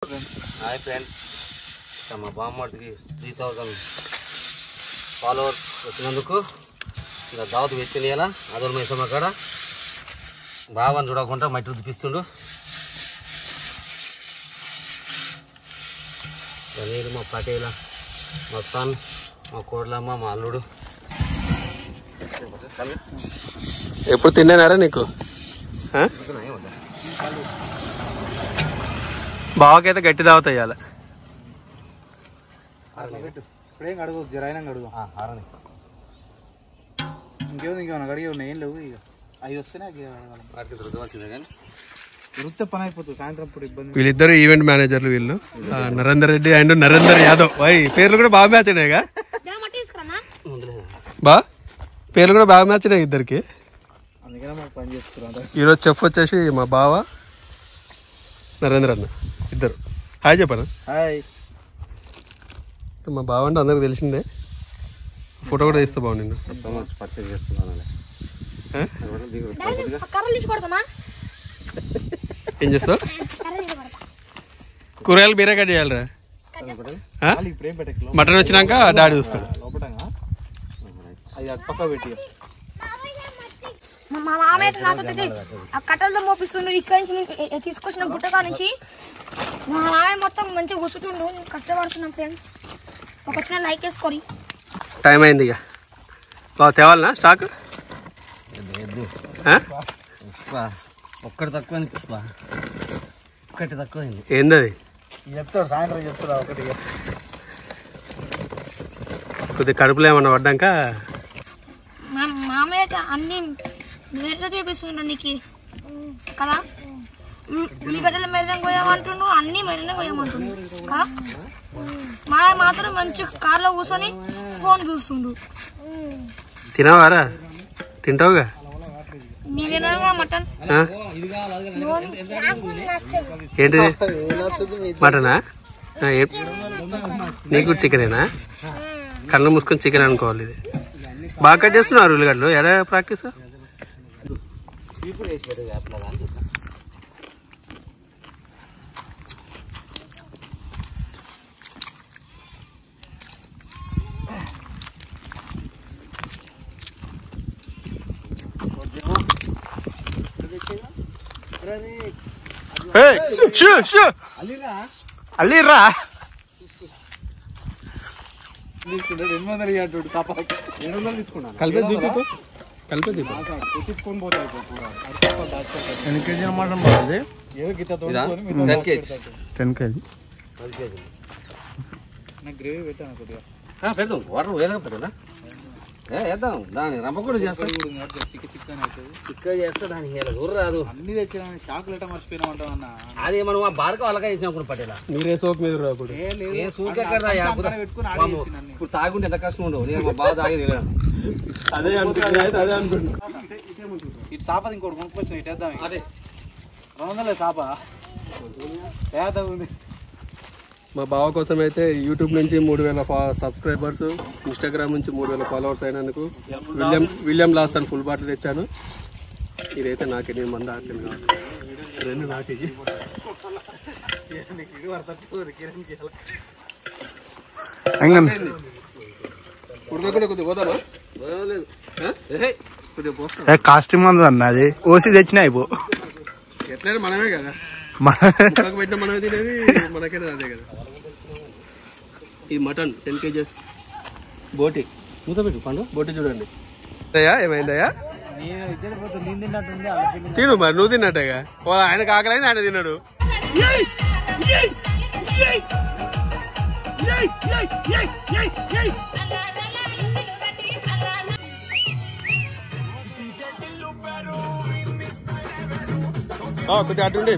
Hi friends, మా బామ్మడికి 3000 followers వచ్చినందుకు ఇంకా దావత్ పెట్టిన అదొక మైసమ్మ కాడ బావని చూడకుండా మట్టి రుద్దిపిస్తుండు. నేను మా పటేల, మా సన్, మా కోడలమ్మ, మా అల్లుడు. ఎప్పుడు తిన్నారా నీకు? బావకైతే గట్టి దావత ఇవ్వాలి. ఇప్పుడేం అడుగు జరైనా అడుగు ఇంకేమైనా అడిగి ఉన్నాయి. ఏం లేవు ఇక అవి వస్తేనే రుద్దవలసిందే కానీ వృత్తి పని అయిపోతుంది. సాయంత్రం ఇప్పుడు ఇబ్బంది. వీళ్ళిద్దరు ఈవెంట్ మేనేజర్లు, వీళ్ళు నరేందర్ రెడ్డి అండ్ నరేందర్ యాదవ్. పేర్లు కూడా బాగా మ్యాచ్ అయినాయిగా బా, పేర్లు కూడా బాగా మ్యాచ్ అయినాయి ఇద్దరికి. అందుకనే మాకు పని చేస్తున్నారు. ఈరోజు చెఫ్ వచ్చేసి మా బావ నరేంద్ర అన్న, ఇద్దరు. హాయ్ చెప్పాను. హాయ్. మా బావ అంటే అందరికి తెలిసిందే. ఫోటో కూడా తీస్తే బాగుంది. పర్చేజ్ చేస్తున్నాను. ఏం చేస్తావు? కూరగాయలు మీరే కట్ చేయాలరా? మటన్ వచ్చినాక డాడీ చూస్తాడు. అది పక్క పెట్టి మా మామయ్య నాతో ఆ కట్టలతో మోపిస్తుండు. ఇక్కడి నుంచి తీసుకొచ్చిన గుట్టగా నుంచి మా మామయ్య మొత్తం మంచిగా కూర్చుంటుండు. కష్టపడుతున్నాం ఫ్రెండ్స్. ఒక చిన్న లైక్ వేసుకొని. టైం అయింది ఇక. బాగా తేవాలనా స్టాక్? ఒక్కటి తక్కువ ఒక్కటి తక్కువ అయింది. ఏంది అది? చెప్తాడు, సాయంత్రం చెప్తాడు. ఒకటి కొద్దిగా కడుపులో ఏమన్నా పడ్డాక మా మామయ్య అన్ని మెరుగా చేపిస్తుండ నీకు కదా. ఉల్లిగడ్డల మెరుగ కొయ్యమంటుండు, అన్ని మెరుగ కొయ్యమంటుండు కదా. మామయ్య మాత్రం మంచి కార్లో కూర్చొని ఫోన్ చూస్తుండు. తినవారా? తింటావుగా? నీ తినగా మటన్ ఏంటిది? మటనా? నీకు చికెనేనా? కళ్ళు మూసుకొని చికెన్ అనుకోవాలి. ఇది బాగా కట్ చేస్తున్నారు ఉల్లిగడ్డలు. ఎలా ప్రాక్టీస్? అల్లిరా కలిపి చూపు, కలిపి తీసుకొని పోతాయి. ఎన్ని కేజీల మటన్ బాగుంది? 10 kg. 10 kg. నాకు గ్రేవీ పెట్టాను కొద్దిగా. పెడదాం, వాటర్ వేయలేకపోతున్నా వేద్దాం. దాన్ని రంప కూడా చేస్తాను. చిక్క చేస్తా దాన్ని ఊరు రాదు. అన్ని తెచ్చిన షాకులు ఎట్లా మర్చిపోయినా ఉంటాం అన్న. అది మనం ఆ బారక వాళ్ళగా వేసినాం కూడా పట్టేలా. మీరే సోప్ మీద రాకూడదు. ఇప్పుడు తాగుంటే ఎంత కష్టం ఉండవు. నేను మా బాగా తాగేది అదే అనుకుంటున్నా. అదే అనుకుంటున్నా. ఇటు సాపది ఇంకోటి కొనుక్కొచ్చిన ఇటు వేద్దాం. అదే 200 సాప వేద్దాం ఉంది. మా బావ కోసం అయితే యూట్యూబ్ నుంచి 3000 సబ్స్క్రైబర్స్, ఇన్స్టాగ్రామ్ నుంచి 3000 ఫాలోవర్స్ అయినందుకు విలియం లాస్ అని ఫుల్ బాటిల్ తెచ్చాను. ఇదైతే నాకు 8 మంది ఆటలు కావాలి. 2 నాకు ఉడకకుండా కొద్దిగా పోతాను. కొద్దిగా పోస్తాను. కాస్ట్యూమ్ అందు అన్న అది ఓసి తెచ్చిన అయిపో. ఎట్లయినా మనమే కదా, పెట్టిన మనమే తినేది, మనకైనా అదే కదా. ఇది మటన్ 10 kgs బోటి. మూత పెట్టు పండు. బోటి చూడండి. ఏమైందయ్యా? తిను మరి, నువ్వు తిన్నట్టేగా. ఆయన కాకలైనా ఆయన తిన్నాడు. కొద్దిగా అటుండే